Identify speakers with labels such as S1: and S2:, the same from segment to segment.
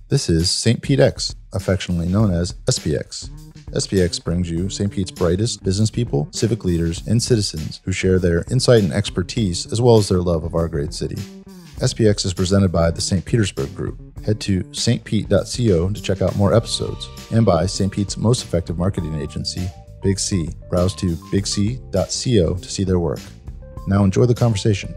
S1: This is St. Pete X, affectionately known as SPX. SPX brings you St. Pete's brightest business people, civic leaders, and citizens who share their insight and expertise as well as their love of our great city. SPX is presented by the St. Petersburg Group. Head to stpete.co to check out more episodes, and by St. Pete's most effective marketing agency, Big C. Browse to bigc.co to see their work. Now enjoy the conversation.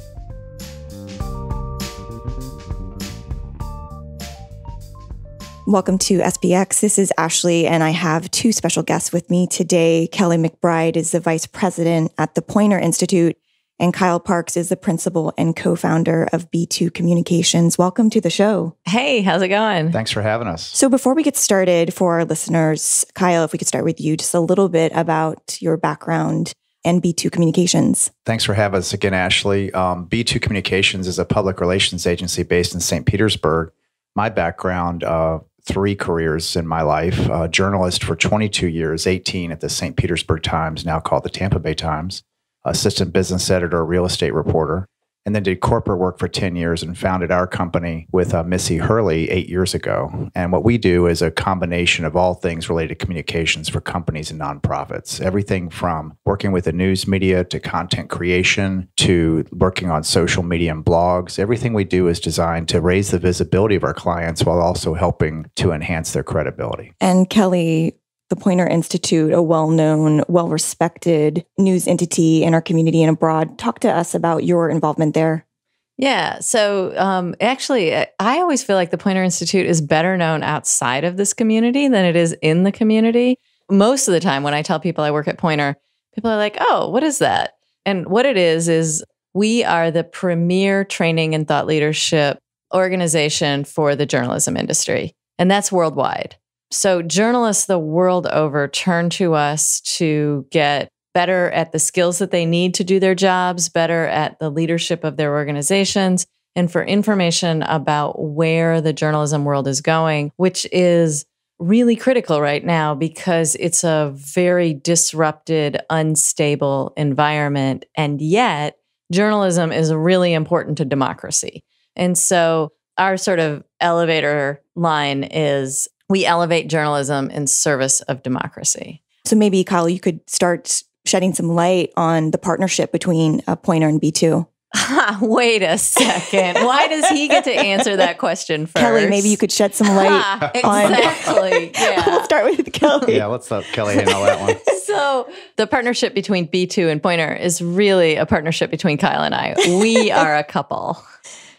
S2: Welcome to SPX. This is Ashley, and I have two special guests with me today. Kelly McBride is the vice president at the Poynter Institute, and Kyle Parks is the principal and co-founder of B2 Communications. Welcome to the show.
S3: Hey, how's it going?
S4: Thanks for having us.
S2: So before we get started, for our listeners, Kyle, if we could start with you, just a little bit about your background and B2 Communications.
S4: Thanks for having us again, Ashley. B2 Communications is a public relations agency based in St. Petersburg. My background, 3 careers in my life, journalist for 22 years, 18 at the St. Petersburg Times, now called the Tampa Bay Times, assistant business editor, real estate reporter, and then did corporate work for 10 years and founded our company with Missy Hurley 8 years ago. And what we do is a combination of all things related to communications for companies and nonprofits. Everything from working with the news media to content creation to working on social media and blogs. Everything we do is designed to raise the visibility of our clients while also helping to enhance their credibility.
S2: And Kelly, the Poynter Institute, a well-known, well-respected news entity in our community and abroad. Talk to us about your involvement there.
S3: Yeah. So actually, I always feel like the Poynter Institute is better known outside of this community than it is in the community. Most of the time when I tell people I work at Poynter, people are like, oh, what is that? And what it is we are the premier training and thought leadership organization for the journalism industry. And that's worldwide. So journalists the world over turn to us to get better at the skills that they need to do their jobs, better at the leadership of their organizations, and for information about where the journalism world is going, which is really critical right now because it's a very disrupted, unstable environment. And yet, journalism is really important to democracy. And so our sort of elevator line is, we elevate journalism in service of democracy.
S2: So maybe, Kyle, you could start shedding some light on the partnership between Poynter and B2.
S3: Wait a second. Why does he get to answer that question first?
S2: Kelly, maybe you could shed some light on...
S3: Exactly. Yeah.
S2: We'll start with Kelly.
S4: Yeah, let's let Kelly handle that one.
S3: So the partnership between B2 and Poynter is really a partnership between Kyle and I. We are a couple.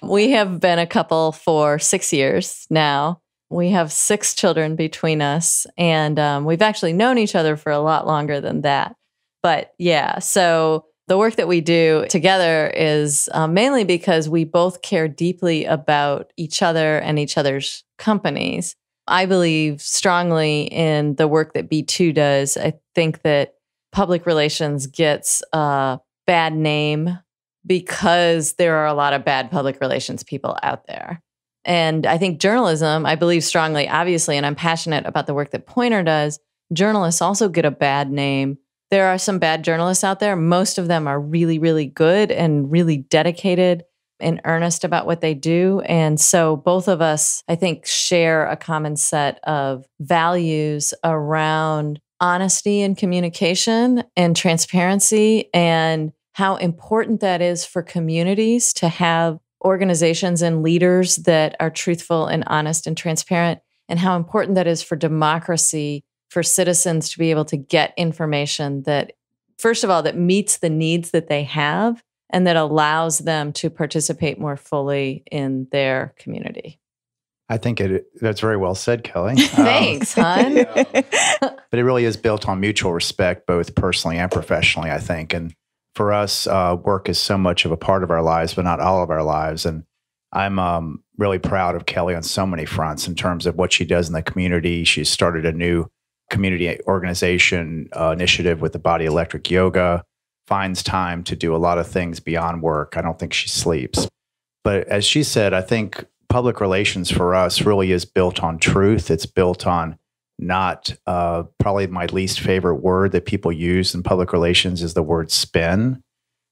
S3: We have been a couple for 6 years now. We have 6 children between us, and we've actually known each other for a lot longer than that. But yeah, so the work that we do together is mainly because we both care deeply about each other and each other's companies. I believe strongly in the work that B2 does. I think that public relations gets a bad name because there are a lot of bad public relations people out there. And I think journalism, I believe strongly, obviously, and I'm passionate about the work that Poynter does. Journalists also get a bad name. There are some bad journalists out there. Most of them are really, really good and really dedicated and earnest about what they do. And so both of us, I think, share a common set of values around honesty and communication and transparency and how important that is for communities to have organizations and leaders that are truthful and honest and transparent, and how important that is for democracy, for citizens to be able to get information that, first of all, that meets the needs that they have and that allows them to participate more fully in their community.
S4: I think that's very well said, Kelly.
S3: Thanks, hon.
S4: But it really is built on mutual respect, both personally and professionally, I think. And for us, work is so much of a part of our lives, but not all of our lives. And I'm really proud of Kelly on so many fronts in terms of what she does in the community. She's started a new community organization initiative with the Body Electric Yoga, finds time to do a lot of things beyond work. I don't think she sleeps. But as she said, I think public relations for us really is built on truth. It's built on not probably my least favorite word that people use in public relations is the word spin.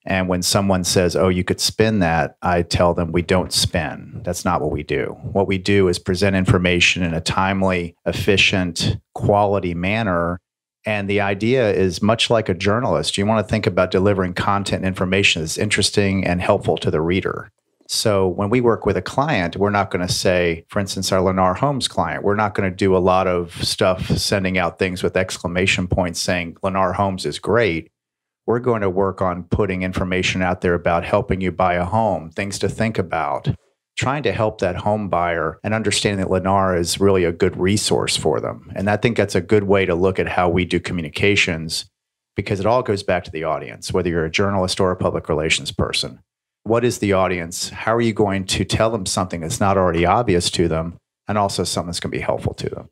S4: And when someone says, oh, you could spin that, I tell them we don't spin. That's not what we do. What we do is present information in a timely, efficient, quality manner. And the idea is much like a journalist. You want to think about delivering content and information that's interesting and helpful to the reader. So when we work with a client, we're not going to say, for instance, our Lennar Homes client, we're not going to do a lot of stuff sending out things with exclamation points saying Lennar Homes is great. We're going to work on putting information out there about helping you buy a home, things to think about, trying to help that home buyer and understanding that Lennar is really a good resource for them. And I think that's a good way to look at how we do communications, because it all goes back to the audience, whether you're a journalist or a public relations person. What is the audience? How are you going to tell them something that's not already obvious to them, and also something that's going to be helpful to them?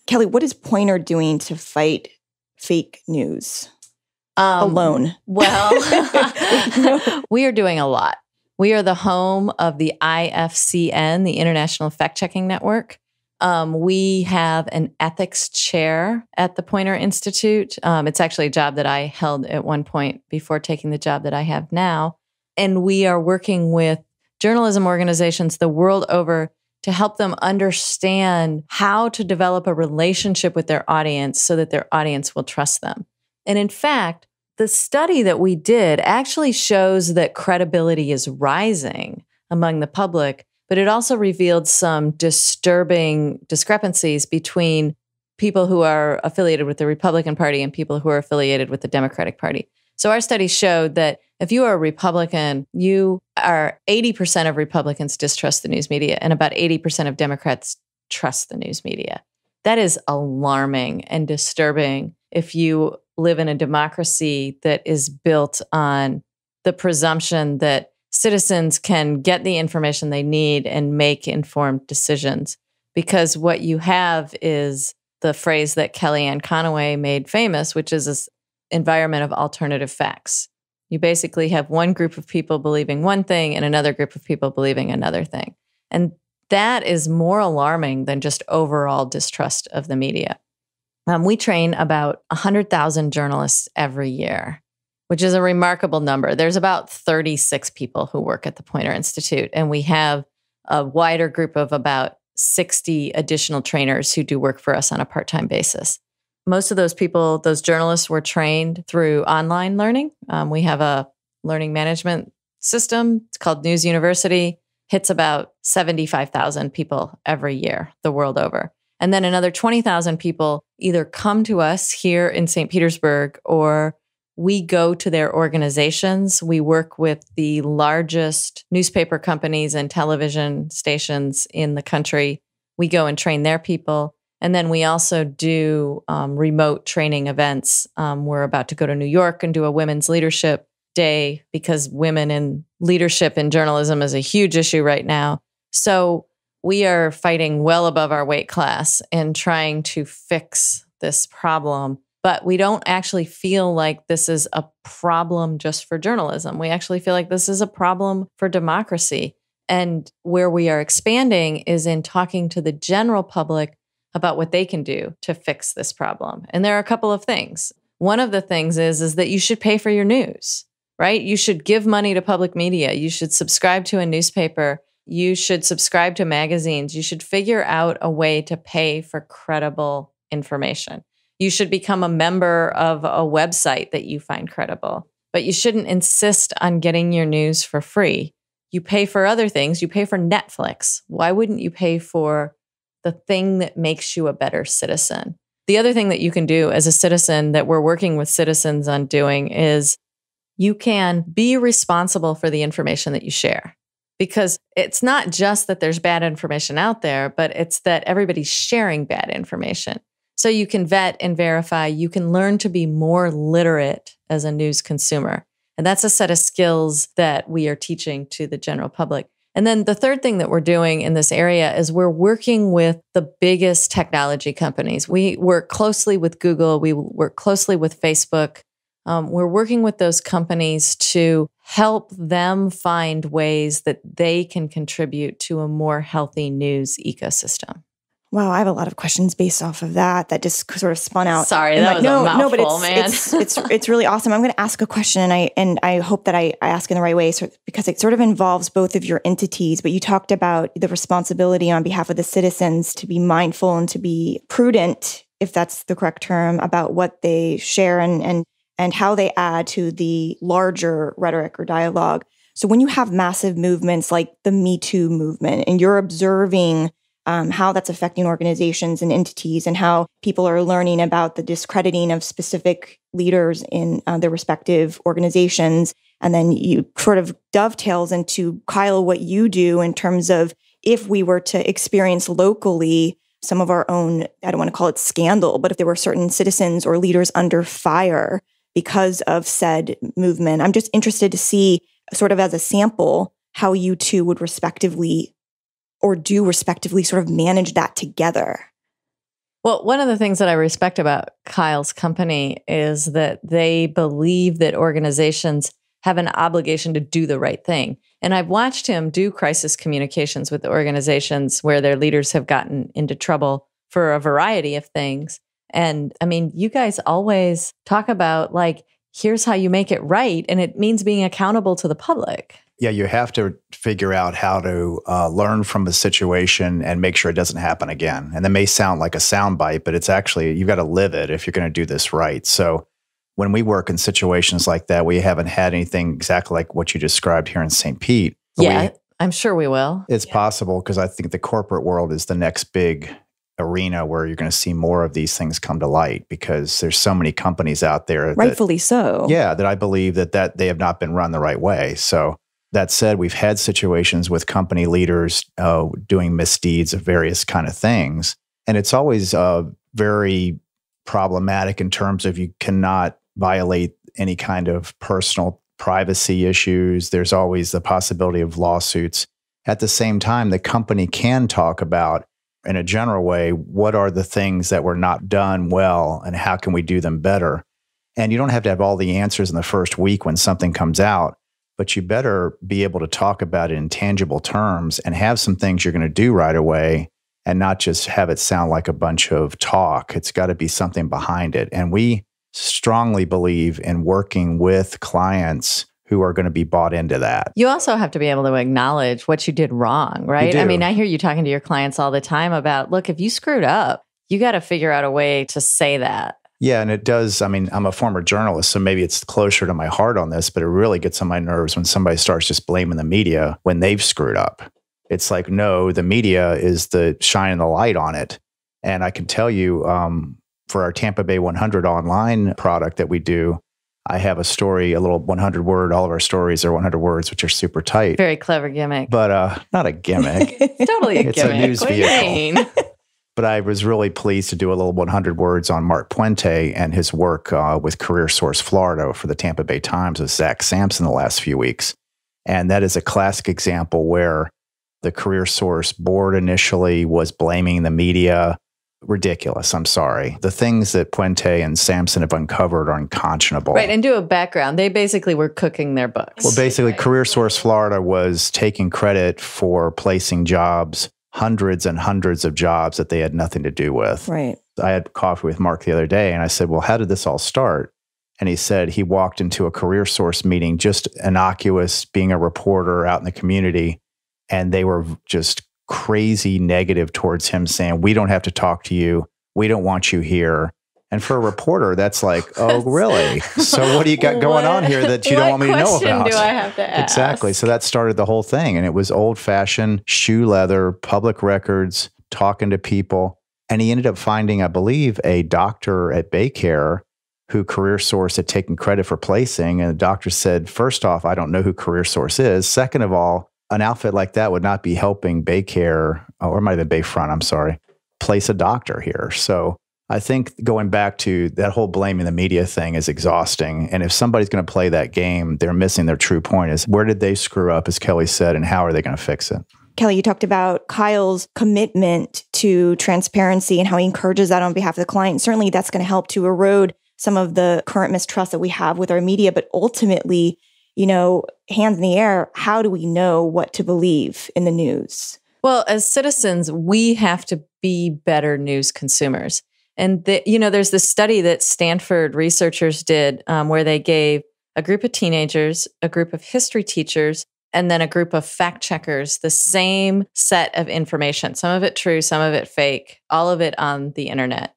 S2: Kelly, what is Poynter doing to fight fake news? Alone.
S3: Well, we are doing a lot. We are the home of the IFCN, the International Fact-Checking Network. We have an ethics chair at the Poynter Institute. It's actually a job that I held at one point before taking the job that I have now. And we are working with journalism organizations the world over to help them understand how to develop a relationship with their audience so that their audience will trust them. And in fact, the study that we did actually shows that credibility is rising among the public, but it also revealed some disturbing discrepancies between people who are affiliated with the Republican Party and people who are affiliated with the Democratic Party. So our study showed that if you are a Republican, 80% of Republicans distrust the news media, and about 80% of Democrats trust the news media. That is alarming and disturbing if you live in a democracy that is built on the presumption that citizens can get the information they need and make informed decisions. Because what you have is the phrase that Kellyanne Conway made famous, which is this environment of alternative facts. You basically have one group of people believing one thing and another group of people believing another thing. And that is more alarming than just overall distrust of the media. We train about 100,000 journalists every year, which is a remarkable number. There's about 36 people who work at the Poynter Institute, and we have a wider group of about 60 additional trainers who do work for us on a part-time basis. Most of those people, those journalists, were trained through online learning. We have a learning management system. It's called News University. Hits about 75,000 people every year the world over. And then another 20,000 people either come to us here in St. Petersburg, or we go to their organizations. We work with the largest newspaper companies and television stations in the country. We go and train their people. And then we also do remote training events. We're about to go to New York and do a women's leadership day because women in leadership in journalism is a huge issue right now. So we are fighting well above our weight class and trying to fix this problem. But we don't actually feel like this is a problem just for journalism. We actually feel like this is a problem for democracy. And where we are expanding is in talking to the general public about what they can do to fix this problem. And there are a couple of things. One of the things is that you should pay for your news, right? You should give money to public media. You should subscribe to a newspaper. You should subscribe to magazines. You should figure out a way to pay for credible information. You should become a member of a website that you find credible, but you shouldn't insist on getting your news for free. You pay for other things. You pay for Netflix. Why wouldn't you pay for the thing that makes you a better citizen? The other thing that you can do as a citizen that we're working with citizens on doing is you can be responsible for the information that you share. Because it's not just that there's bad information out there, but it's that everybody's sharing bad information. So you can vet and verify. You can learn to be more literate as a news consumer. And that's a set of skills that we are teaching to the general public. And then the third thing that we're doing in this area is we're working with the biggest technology companies. We work closely with Google. We work closely with Facebook. We're working with those companies to help them find ways that they can contribute to a more healthy news ecosystem.
S2: Wow, I have a lot of questions based off of that just sort of spun out.
S3: Sorry, that was a mouthful,
S2: man. It's really awesome. I'm going to ask a question, and I hope that I ask in the right way, because it sort of involves both of your entities. But you talked about the responsibility on behalf of the citizens to be mindful and to be prudent, if that's the correct term, about what they share and how they add to the larger rhetoric or dialogue. So when you have massive movements like the Me Too movement, and you're observing how that's affecting organizations and entities, and how people are learning about the discrediting of specific leaders in their respective organizations. And then you sort of dovetails into, Kyle, what you do in terms of, if we were to experience locally some of our own, I don't want to call it scandal, but if there were certain citizens or leaders under fire because of said movement, I'm just interested to see, sort of as a sample, how you two would respectively sort of manage that together.
S3: Well, one of the things that I respect about Kyle's company is that they believe that organizations have an obligation to do the right thing. And I've watched him do crisis communications with the organizations where their leaders have gotten into trouble for a variety of things. And I mean, you guys always talk about, like, here's how you make it right. And it means being accountable to the public.
S4: Yeah, you have to figure out how to learn from a situation and make sure it doesn't happen again. And that may sound like a soundbite, but it's actually, you've got to live it if you're going to do this right. So when we work in situations like that, we haven't had anything exactly like what you described here in St. Pete.
S3: Yeah, I'm sure we will.
S4: It's possible, because I think the corporate world is the next big arena where you're going to see more of these things come to light, because there's so many companies out there.
S2: Rightfully so.
S4: Yeah, that I believe that they have not been run the right way. So that said, we've had situations with company leaders doing misdeeds of various kind of things. And it's always very problematic in terms of, you cannot violate any kind of personal privacy issues. There's always the possibility of lawsuits. At the same time, the company can talk about, in a general way, what are the things that were not done well and how can we do them better? And you don't have to have all the answers in the first week when something comes out, but you better be able to talk about it in tangible terms and have some things you're going to do right away, and not just have it sound like a bunch of talk. It's got to be something behind it. And we strongly believe in working with clients who are going to be bought into that.
S3: You also have to be able to acknowledge what you did wrong, right? I mean, I hear you talking to your clients all the time about, look, if you screwed up, you got to figure out a way to say that.
S4: Yeah, and it does. I mean, I'm a former journalist, so maybe it's closer to my heart on this, but it really gets on my nerves when somebody starts just blaming the media when they've screwed up. It's like, no, the media is the shining the light on it. And I can tell you, for our Tampa Bay 100 online product that we do, I have a story, a little 100-word. All of our stories are 100 words, which are super tight.
S3: Very clever gimmick.
S4: But not a gimmick.
S3: Totally a
S4: it's
S3: gimmick.
S4: A news vehicle. But I was really pleased to do a little 100 words on Mark Poynter and his work with Career Source Florida for the Tampa Bay Times with Zach Sampson the last few weeks. And that is a classic example where the Career Source board initially was blaming the media. Ridiculous. I'm sorry. The things that Poynter and Sampson have uncovered are unconscionable.
S3: Right. And do a background. They basically were cooking their books.
S4: Well, basically, Career Source Florida was taking credit for placing jobs, hundreds and hundreds of jobs that they had nothing to do with.
S2: Right.
S4: I had coffee with Mark the other day, and I said, well, how did this all start? And he said he walked into a Career Source meeting, just innocuous, being a reporter out in the community, and they were just crazy negative towards him, saying, we don't have to talk to you. We don't want you here. And for a reporter, that's like, oh, really? So what do you got going on here that you don't want me to know about?
S3: What question do I have to ask?
S4: Exactly. So that started the whole thing. And it was old-fashioned shoe leather, public records, talking to people. And he ended up finding, I believe, a doctor at Baycare who Career Source had taken credit for placing. And the doctor said, first off, I don't know who Career Source is. Second of all, an outfit like that would not be helping Baycare, or it might have been Bayfront, I'm sorry, place a doctor here. So I think going back to that whole blaming the media thing is exhausting. And if somebody's going to play that game, they're missing their true point is, where did they screw up, as Kelly said, and how are they going to fix it?
S2: Kelly, you talked about Kyle's commitment to transparency and how he encourages that on behalf of the client. Certainly that's going to help to erode some of the current mistrust that we have with our media. But ultimately, you know, hands in the air, how do we know what to believe in the news?
S3: Well, as citizens, we have to be better news consumers. And there's this study that Stanford researchers did where they gave a group of teenagers, a group of history teachers, and then a group of fact checkers the same set of information, some of it true, some of it fake, all of it on the internet.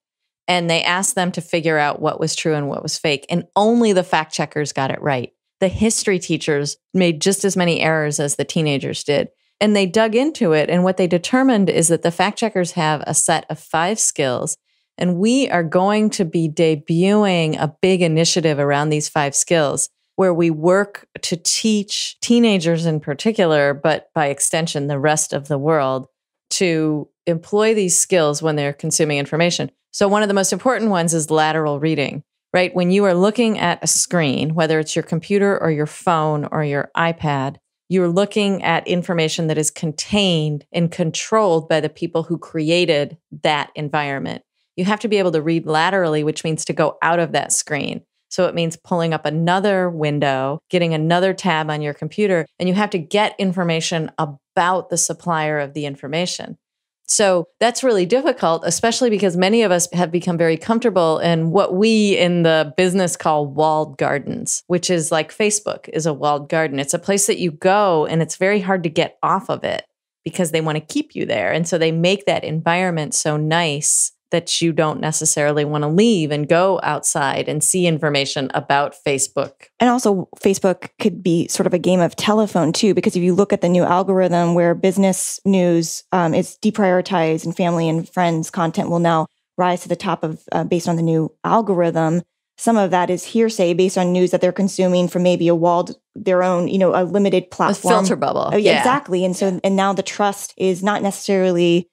S3: And they asked them to figure out what was true and what was fake. And only the fact checkers got it right. The history teachers made just as many errors as the teenagers did. And they dug into it. And what they determined is that the fact checkers have a set of 5 skills. And we are going to be debuting a big initiative around these 5 skills where we work to teach teenagers in particular, but by extension, the rest of the world, to employ these skills when they're consuming information. So one of the most important ones is lateral reading, right? When you are looking at a screen, whether it's your computer or your phone or your iPad, you're looking at information that is contained and controlled by the people who created that environment. You have to be able to read laterally, which means to go out of that screen. So it means pulling up another window, getting another tab on your computer, and you have to get information about the supplier of the information. So that's really difficult, especially because many of us have become very comfortable in what we in the business call walled gardens, which is like Facebook is a walled garden. It's a place that you go and it's very hard to get off of it because they want to keep you there. And so they make that environment so nice that you don't necessarily want to leave and go outside and see information about Facebook.
S2: And also Facebook could be sort of a game of telephone too, because if you look at the new algorithm where business news is deprioritized and family and friends content will now rise to the top of based on the new algorithm. Some of that is hearsay based on news that they're consuming from maybe their own, a limited platform.
S3: A filter bubble.
S2: Oh, yeah, exactly. And so, and now the trust is not necessarily,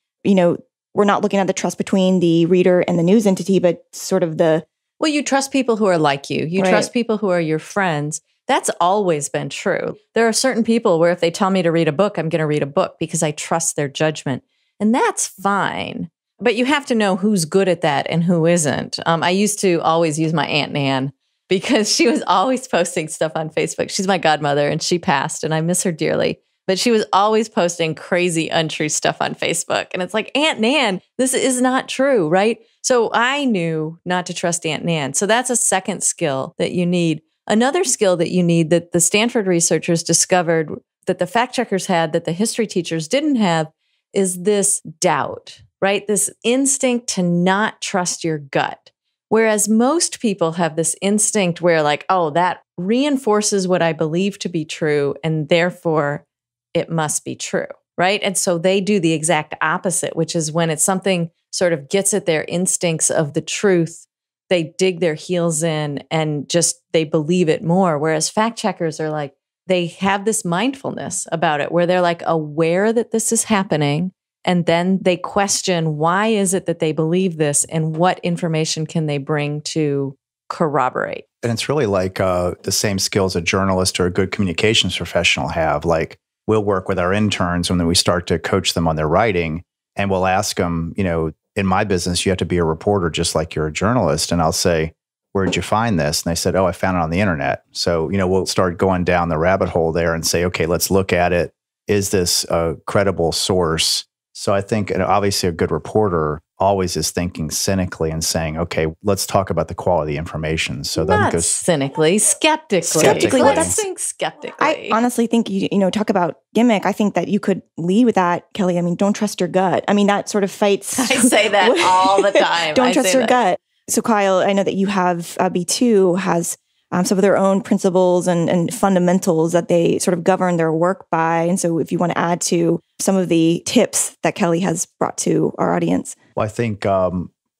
S2: we're not looking at the trust between the reader and the news entity, but sort of
S3: well, you trust people who are like you. You trust people who are your friends. That's always been true. There are certain people where if they tell me to read a book, I'm going to read a book because I trust their judgment. And that's fine. But you have to know who's good at that and who isn't. I used to always use my Aunt Nan because she was always posting stuff on Facebook. She's my godmother and she passed and I miss her dearly. But she was always posting crazy, untrue stuff on Facebook. And it's like, Aunt Nan, this is not true, right? So I knew not to trust Aunt Nan. So that's a second skill that you need. Another skill that you need that the Stanford researchers discovered that the fact checkers had that the history teachers didn't have is this doubt, right? This instinct to not trust your gut. Whereas most people have this instinct where like, oh, that reinforces what I believe to be true. And therefore, it must be true, right? And so they do the exact opposite, which is when it's something sort of gets at their instincts of the truth, they dig their heels in and just they believe it more. Whereas fact checkers are like, they have this mindfulness about it where they're like aware that this is happening. And then they question, why is it that they believe this and what information can they bring to corroborate?
S4: And it's really like the same skills a journalist or a good communications professional have. Like, we'll work with our interns when we start to coach them on their writing, and we'll ask them, in my business, you have to be a reporter just like you're a journalist. And I'll say, where'd you find this? And they said, oh, I found it on the internet. So, we'll start going down the rabbit hole there and say, okay, let's look at it. Is this a credible source? So I think, and obviously a good reporter always is thinking cynically and saying, okay, let's talk about the quality of information. So
S3: that goes cynically, skeptically. Let's think skeptically.
S2: I honestly think talk about gimmick. I think that you could lead with that, Kelly. I mean, don't trust your gut. I mean, that sort of fights.
S3: I say that all the time.
S2: Don't trust your gut. So Kyle, I know that you have B2 has some of their own principles and fundamentals that they sort of govern their work by. And so if you want to add to some of the tips that Kelly has brought to our audience.
S4: Well, I think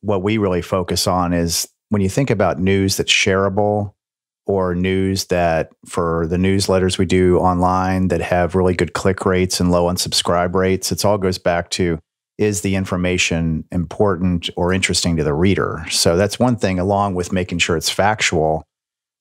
S4: what we really focus on is when you think about news that's shareable or news that for the newsletters we do online that have really good click rates and low unsubscribe rates, it all goes back to, is the information important or interesting to the reader? So that's one thing, along with making sure it's factual,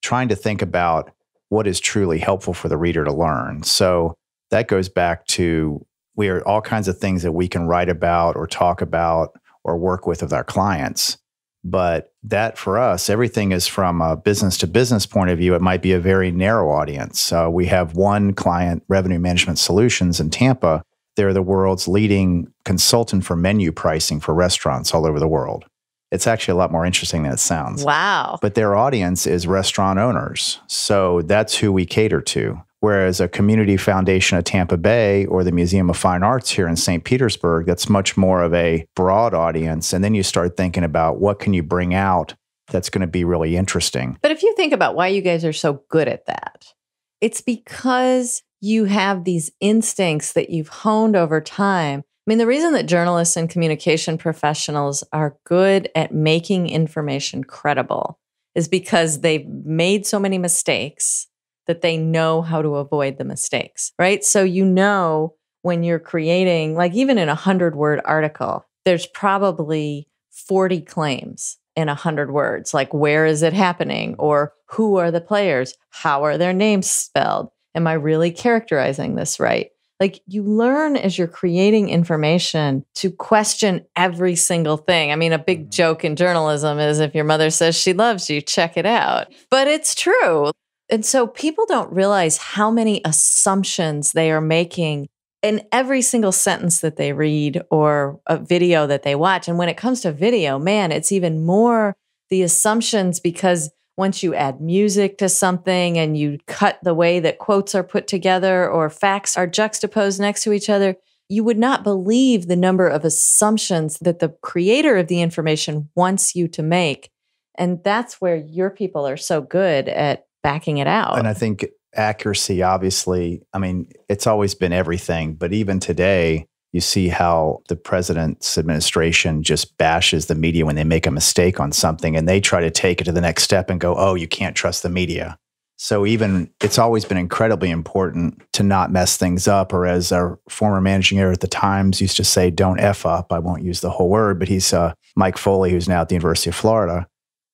S4: trying to think about what is truly helpful for the reader to learn. So that goes back to we are all kinds of things that we can write about or talk about or work with our clients. But that for us, everything is from a business to business point of view. It might be a very narrow audience. We have one client, Revenue Management Solutions in Tampa. They're the world's leading consultant for menu pricing for restaurants all over the world. It's actually a lot more interesting than it sounds.
S3: Wow.
S4: But their audience is restaurant owners. So that's who we cater to. Whereas a community foundation at Tampa Bay or the Museum of Fine Arts here in St. Petersburg, that's much more of a broad audience. And then you start thinking about what can you bring out that's going to be really interesting.
S3: But if you think about why you guys are so good at that, it's because you have these instincts that you've honed over time. I mean, the reason that journalists and communication professionals are good at making information credible is because they've made so many mistakes that they know how to avoid the mistakes, right? So you know when you're creating, like even in a 100-word article, there's probably 40 claims in 100 words, like where is it happening? Or who are the players? How are their names spelled? Am I really characterizing this right? Like you learn as you're creating information to question every single thing. I mean, a big joke in journalism is if your mother says she loves you, check it out. But it's true. And so people don't realize how many assumptions they are making in every single sentence that they read or a video that they watch. And when it comes to video, man, it's even more the assumptions because once you add music to something and you cut the way that quotes are put together or facts are juxtaposed next to each other, you would not believe the number of assumptions that the creator of the information wants you to make. And that's where your people are so good at backing it out.
S4: And I think accuracy, obviously, I mean, it's always been everything, but even today, you see how the president's administration just bashes the media when they make a mistake on something and they try to take it to the next step and go, oh, you can't trust the media. So even it's always been incredibly important to not mess things up, or as our former managing editor at the Times used to say, don't F up. I won't use the whole word, but he's Mike Foley, who's now at the University of Florida.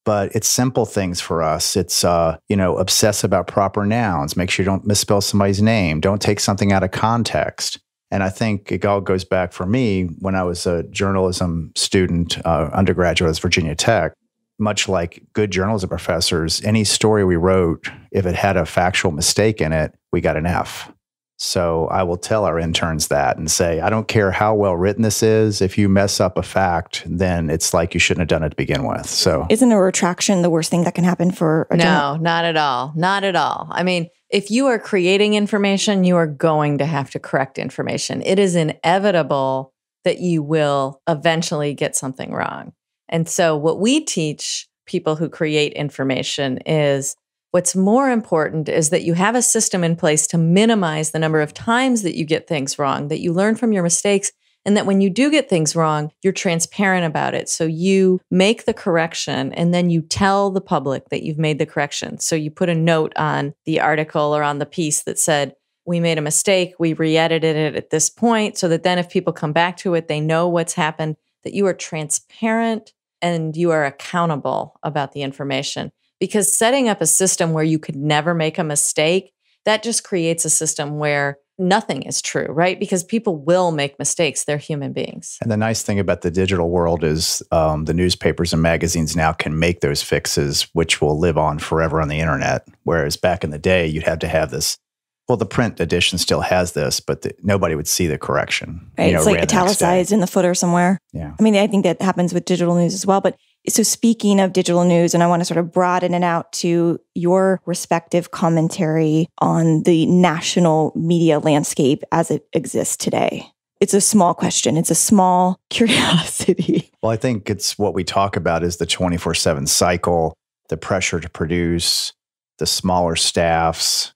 S4: But it's simple things for us. It's, obsess about proper nouns. Make sure you don't misspell somebody's name. Don't take something out of context. And I think it all goes back for me when I was a journalism student, undergraduate at Virginia Tech. Much like good journalism professors, any story we wrote, if it had a factual mistake in it, we got an F. So I will tell our interns that and say, I don't care how well written this is. If you mess up a fact, then it's like you shouldn't have done it to begin with. So
S2: isn't a retraction the worst thing that can happen for a
S3: No, not at all. Not at all. I mean, if you are creating information, you are going to have to correct information. It is inevitable that you will eventually get something wrong. And so what we teach people who create information is what's more important is that you have a system in place to minimize the number of times that you get things wrong, that you learn from your mistakes, and that when you do get things wrong, you're transparent about it. So you make the correction and then you tell the public that you've made the correction. So you put a note on the article or on the piece that said, we made a mistake, we re-edited it at this point, so that then if people come back to it, they know what's happened, that you are transparent and you are accountable about the information. Because setting up a system where you could never make a mistake, that just creates a system where nothing is true, right? Because people will make mistakes. They're human beings.
S4: And the nice thing about the digital world is the newspapers and magazines now can make those fixes, which will live on forever on the internet. Whereas back in the day, you'd have to have this. Well, the print edition still has this, but nobody would see the correction.
S2: Right. It's like italicized in the footer somewhere.
S4: Yeah.
S2: I mean, I think that happens with digital news as well. But so speaking of digital news, and I want to sort of broaden it out to your respective commentary on the national media landscape as it exists today. It's a small question. It's a small curiosity.
S4: Well, I think it's what we talk about is the 24/7 cycle, the pressure to produce, the smaller staffs.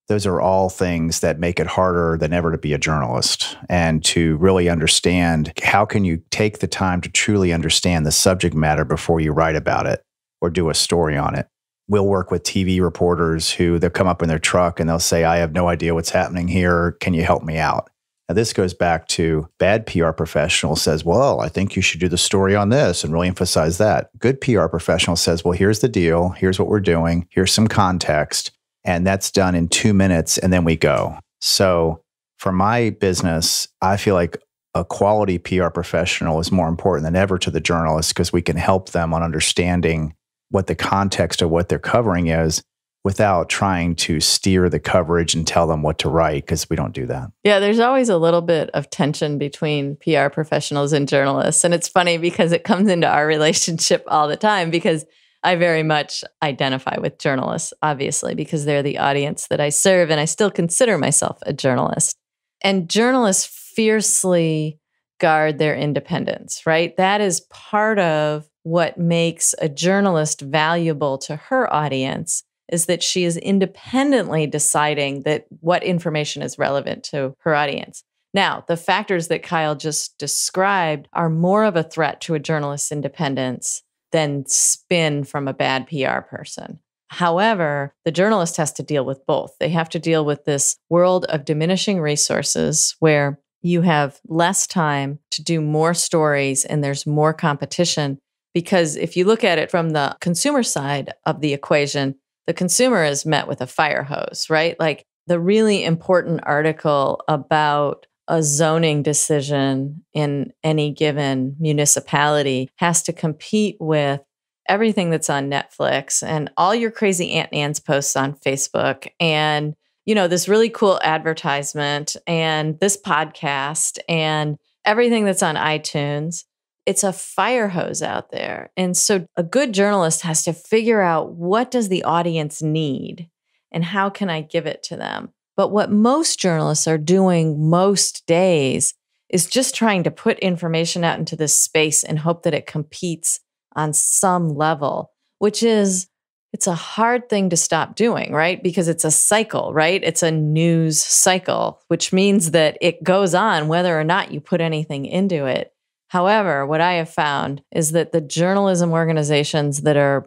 S4: Those are all things that make it harder than ever to be a journalist and to really understand how can you take the time to truly understand the subject matter before you write about it or do a story on it. We'll work with TV reporters who they'll come up in their truck and they'll say, I have no idea what's happening here. Can you help me out? Now, this goes back to bad PR professional says, well, I think you should do the story on this and really emphasize that. Good PR professional says, well, here's the deal. Here's what we're doing. Here's some context. And that's done in 2 minutes, and then we go. So for my business, I feel like a quality PR professional is more important than ever to the journalists because we can help them on understanding what the context of what they're covering is. without trying to steer the coverage and tell them what to write, because we don't do that.
S3: Yeah, there's always a little bit of tension between PR professionals and journalists. And it's funny because it comes into our relationship all the time, because I very much identify with journalists, obviously, because they're the audience that I serve, and I still consider myself a journalist. And journalists fiercely guard their independence, right? That is part of what makes a journalist valuable to her audience, is that she is independently deciding that what information is relevant to her audience. Now, the factors that Kyle just described are more of a threat to a journalist's independence than spin from a bad PR person. However, the journalist has to deal with both. They have to deal with this world of diminishing resources where you have less time to do more stories and there's more competition. Because if you look at it from the consumer side of the equation, the consumer is met with a fire hose, right? Like the really important article about a zoning decision in any given municipality has to compete with everything that's on Netflix and all your crazy Aunt Nan's posts on Facebook and, you know, this really cool advertisement and this podcast and everything that's on iTunes. It's a fire hose out there. And so a good journalist has to figure out, what does the audience need and how can I give it to them? But what most journalists are doing most days is just trying to put information out into this space and hope that it competes on some level, which is, it's a hard thing to stop doing, right? Because it's a cycle, right? It's a news cycle, which means that it goes on whether or not you put anything into it. However, what I have found is that the journalism organizations that are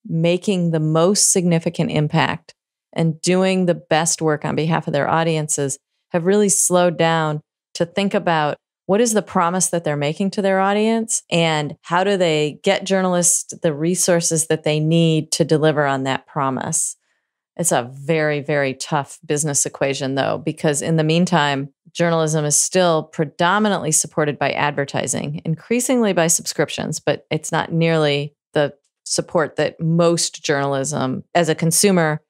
S3: making the most significant impact and doing the best work on behalf of their audiences have really slowed down to think about, what is the promise that they're making to their audience and how do they get journalists the resources that they need to deliver on that promise? It's a very, very tough business equation, though, because in the meantime, journalism is still predominantly supported by advertising, increasingly by subscriptions, but it's not nearly the support that most journalism, as a consumer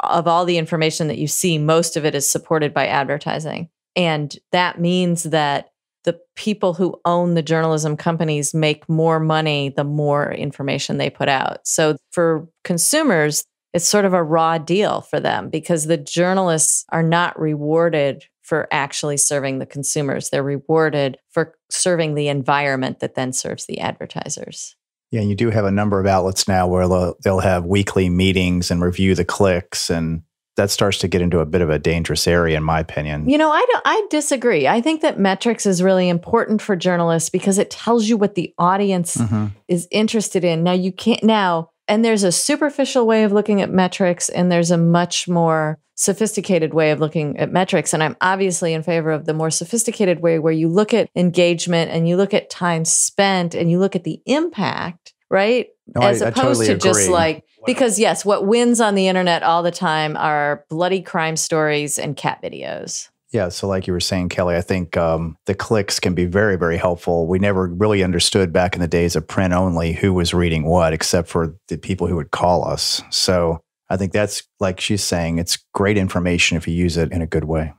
S3: of all the information that you see, most of it is supported by advertising. And that means that the people who own the journalism companies make more money the more information they put out. So for consumers, it's sort of a raw deal for them because the journalists are not rewarded for actually serving the consumers. They're rewarded for serving the environment that then serves the advertisers.
S4: Yeah, and you do have a number of outlets now where they'll have weekly meetings and review the clicks, and that starts to get into a bit of a dangerous area, in my opinion.
S3: You know, I disagree. I think that metrics is really important for journalists because it tells you what the audience is interested in. Now, you can't and there's a superficial way of looking at metrics, and there's a much more sophisticated way of looking at metrics. And I'm obviously in favor of the more sophisticated way where you look at engagement and you look at time spent and you look at the impact, right?
S4: No,
S3: As
S4: I
S3: opposed
S4: totally
S3: to just
S4: agree.
S3: like, because yes, what wins on the internet all the time are bloody crime stories and cat videos.
S4: Yeah, so like you were saying, Kelly, I think the clicks can be very, very helpful. We never really understood back in the days of print only who was reading what, except for the people who would call us. So I think that's, like she's saying, it's great information if you use it in a good way.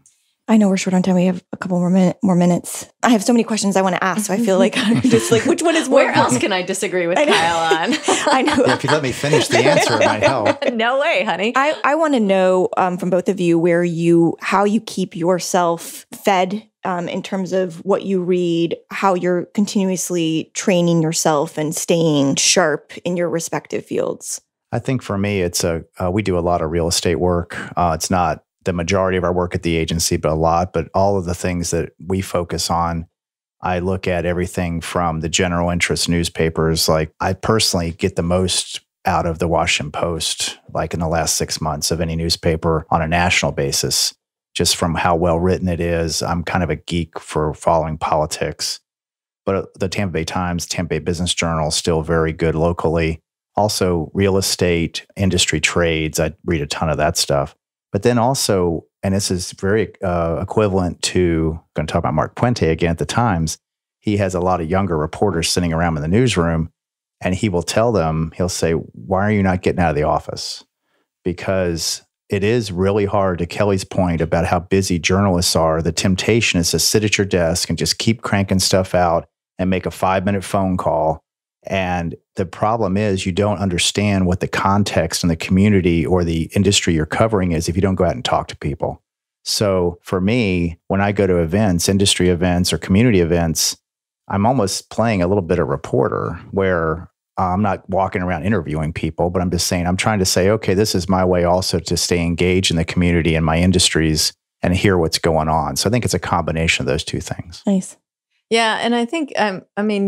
S2: I know we're short on time. We have a couple more minutes. I have so many questions I want to ask, so I feel like I'm just like, which one is
S3: Where else can I disagree with Kyle on?
S2: I know.
S4: Yeah, if you let me finish the answer, it might help.
S3: No way, honey.
S2: I want to know from both of you how you keep yourself fed in terms of what you read, how you're continuously training yourself and staying sharp in your respective fields.
S4: I think for me, it's we do a lot of real estate work. It's not the majority of our work at the agency, but a lot. But all of the things that we focus on, I look at everything from the general interest newspapers. Like I personally get the most out of the Washington Post, like in the last 6 months of any newspaper on a national basis, just from how well written it is. I'm kind of a geek for following politics. But the Tampa Bay Times, Tampa Bay Business Journal is still very good locally. Also, real estate, industry trades. I read a ton of that stuff. But then also, and this is very equivalent to, I'm going to talk about Mark Puente again at the Times, he has a lot of younger reporters sitting around in the newsroom, and he will tell them, he'll say, why are you not getting out of the office? because it is really hard, to Kelly's point about how busy journalists are. The temptation is to sit at your desk and just keep cranking stuff out and make a 5-minute phone call. And the problem is you don't understand what the context and the community or the industry you're covering is if you don't go out and talk to people. So for me, when I go to events, industry events or community events, I'm almost playing a little bit of reporter where I'm not walking around interviewing people, but I'm just saying, I'm trying to say, okay, this is my way also to stay engaged in the community and my industries and hear what's going on. So I think it's a combination of those two things.
S2: Nice.
S3: Yeah. And I think,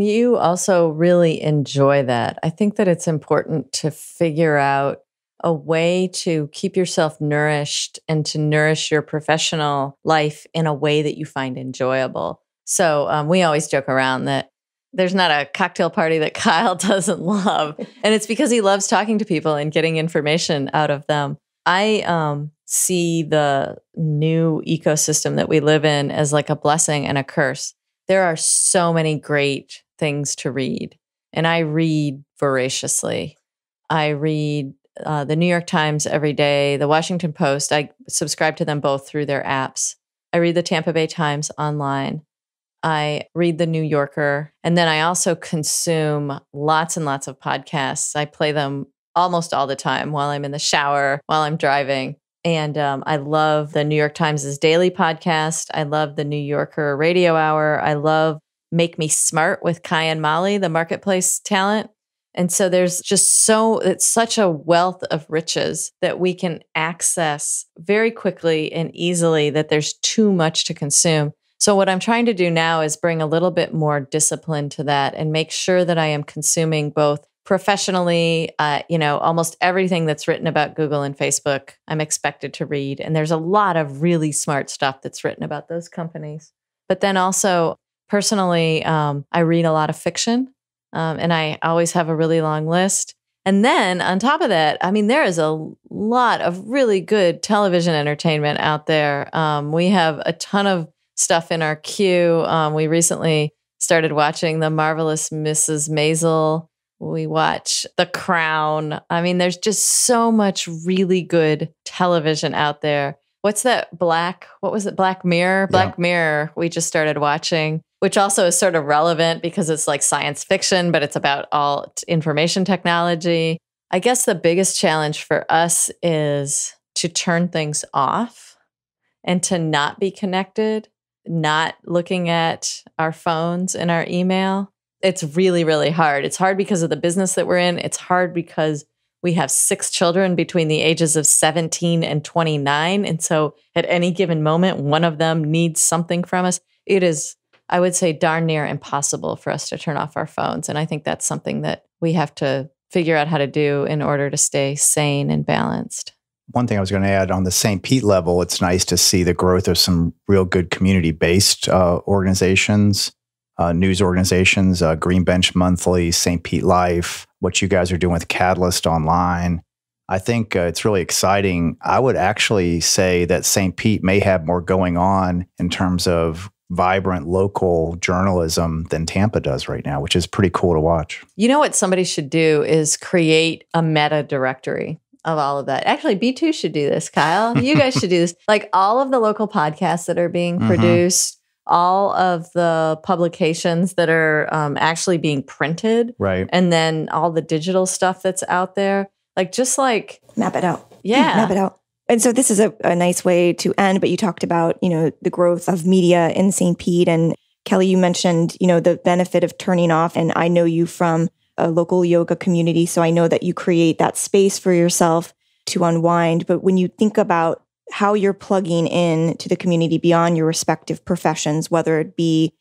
S3: you also really enjoy that. I think that it's important to figure out a way to keep yourself nourished and to nourish your professional life in a way that you find enjoyable. So we always joke around that there's not a cocktail party that Kyle doesn't love. And it's because he loves talking to people and getting information out of them. I see the new ecosystem that we live in as like a blessing and a curse. There are so many great things to read. And I read voraciously. I read the New York Times every day, the Washington Post. I subscribe to them both through their apps. I read the Tampa Bay Times online. I read the New Yorker. And then I also consume lots and lots of podcasts. I play them almost all the time while I'm in the shower, while I'm driving. And I love the New York Times' daily podcast. I love the New Yorker radio hour. I love Make Me Smart with Kai and Molly, the marketplace talent. And so there's just it's such a wealth of riches that we can access very quickly and easily that there's too much to consume. So what I'm trying to do now is bring a little bit more discipline to that and make sure that I am consuming both professionally, almost everything that's written about Google and Facebook, I'm expected to read. And there's a lot of really smart stuff that's written about those companies. But then also personally, I read a lot of fiction. And I always have a really long list. And then on top of that, there is a lot of really good television entertainment out there. We have a ton of stuff in our queue. We recently started watching The Marvelous Mrs. Maisel. We watch The Crown. There's just so much really good television out there. What's that Black Mirror? Black Mirror we just started watching, which also is sort of relevant because it's like science fiction, but it's about all information technology. I guess the biggest challenge for us is to turn things off and to not be connected, not looking at our phones and our email. It's really, really hard. It's hard because of the business that we're in. It's hard because we have 6 children between the ages of 17 and 29. And so at any given moment, one of them needs something from us. It is, I would say, darn near impossible for us to turn off our phones. And I think that's something that we have to figure out how to do in order to stay sane and balanced.
S4: One thing I was going to add on the St. Pete level, it's nice to see the growth of some real good community-based organizations, news organizations, Green Bench Monthly, St. Pete Life, what you guys are doing with Catalyst Online. I think it's really exciting. I would actually say that St. Pete may have more going on in terms of vibrant local journalism than Tampa does right now, which is pretty cool to watch.
S3: You know what somebody should do is create a meta directory of all of that. Actually, B2 should do this, Kyle. You guys should do this. Like all of the local podcasts that are being produced, all of the publications that are actually being printed,
S4: right? And
S3: then all the digital stuff that's out there.
S2: Map it out.
S3: Yeah.
S2: Map it out. And so this is a nice way to end, but you talked about, the growth of media in St. Pete. And Kelly, you mentioned, the benefit of turning off. And I know you from a local yoga community, so I know that you create that space for yourself to unwind. But when you think about how you're plugging in to the community beyond your respective professions, whether it be,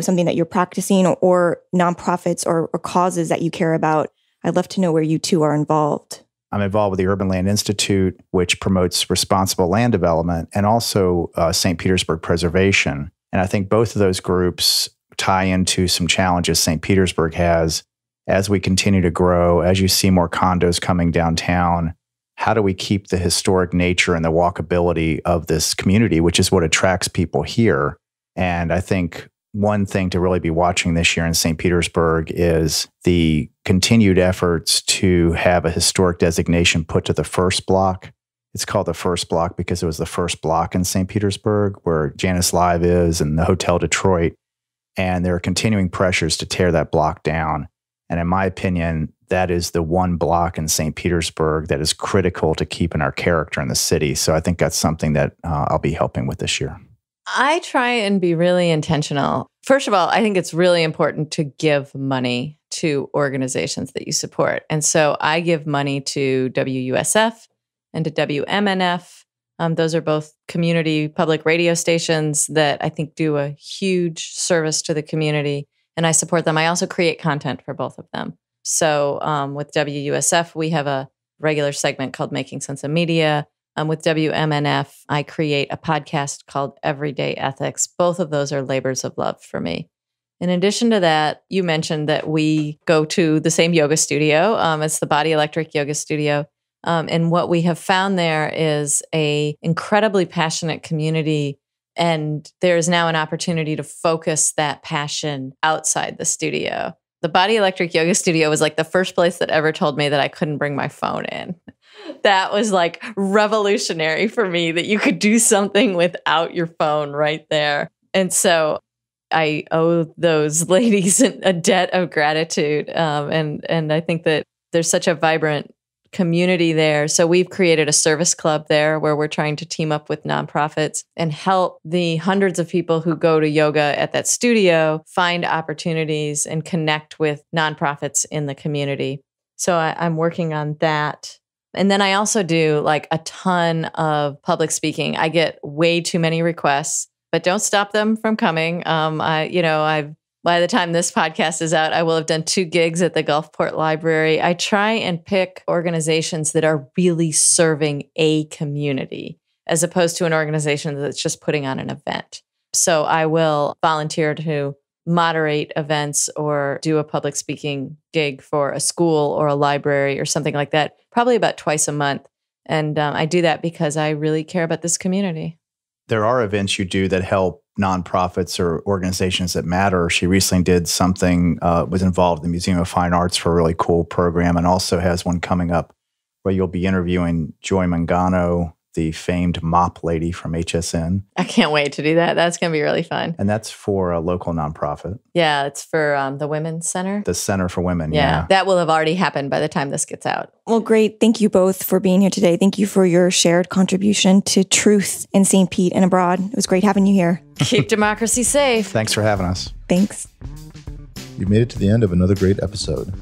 S2: something that you're practicing or nonprofits or causes that you care about, I'd love to know where you two are involved.
S4: I'm involved with the Urban Land Institute, which promotes responsible land development, and also St. Petersburg Preservation. And I think both of those groups tie into some challenges St. Petersburg has as we continue to grow, as you see more condos coming downtown. How do we keep the historic nature and the walkability of this community, which is what attracts people here? And I think one thing to really be watching this year in St. Petersburg is the continued efforts to have a historic designation put to the first block. It's called the first block because it was the first block in St. Petersburg where Janus Live is and the Hotel Detroit. And there are continuing pressures to tear that block down. And in my opinion, that is the one block in St. Petersburg that is critical to keeping our character in the city. So I think that's something that I'll be helping with this year.
S3: I try and be really intentional. First of all, I think it's really important to give money to organizations that you support. And so I give money to WUSF and to WMNF. Those are both community public radio stations that I think do a huge service to the community, and I support them. I also create content for both of them. So with WUSF, we have a regular segment called Making Sense of Media. With WMNF, I create a podcast called Everyday Ethics. Both of those are labors of love for me. In addition to that, you mentioned that we go to the same yoga studio. It's the Body Electric Yoga Studio. And what we have found there is a incredibly passionate community. And there is now an opportunity to focus that passion outside the studio. The Body Electric Yoga Studio was like the first place that ever told me that I couldn't bring my phone in. That was like revolutionary for me, that you could do something without your phone right there. And so I owe those ladies a debt of gratitude. And I think that there's such a vibrant community there. So we've created a service club there where we're trying to team up with nonprofits and help the hundreds of people who go to yoga at that studio find opportunities and connect with nonprofits in the community. So I'm working on that. And then I also do like a ton of public speaking. I get way too many requests, but don't stop them from coming. By the time this podcast is out, I will have done 2 gigs at the Gulfport Library. I try and pick organizations that are really serving a community as opposed to an organization that's just putting on an event. So I will volunteer to moderate events or do a public speaking gig for a school or a library or something like that, probably about twice a month. And I do that because I really care about this community.
S4: There are events you do that help nonprofits or organizations that matter. She recently did something, was involved in the Museum of Fine Arts for a really cool program, and also has one coming up where you'll be interviewing Joy Mangano, the famed mop lady from HSN.
S3: I can't wait to do that. That's going to be really fun.
S4: And that's for a local nonprofit.
S3: Yeah, it's for the Women's Center.
S4: The Center for Women,
S3: yeah. That will have already happened by the time this gets out.
S2: Well, great. Thank you both for being here today. Thank you for your shared contribution to truth in St. Pete and abroad. It was great having you here.
S3: Keep democracy safe.
S4: Thanks for having us.
S2: Thanks.
S1: You made it to the end of another great episode.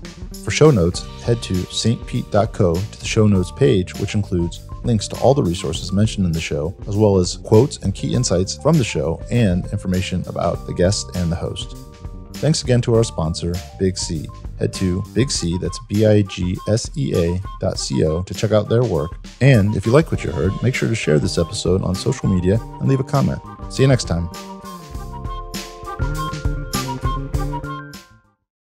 S1: For show notes, head to stpete.co to the show notes page, which includes links to all the resources mentioned in the show, as well as quotes and key insights from the show and information about the guest and the host. Thanks again to our sponsor, Big C. Head to Big C, that's BIGSEA.co to check out their work. And if you like what you heard, make sure to share this episode on social media and leave a comment. See you next time.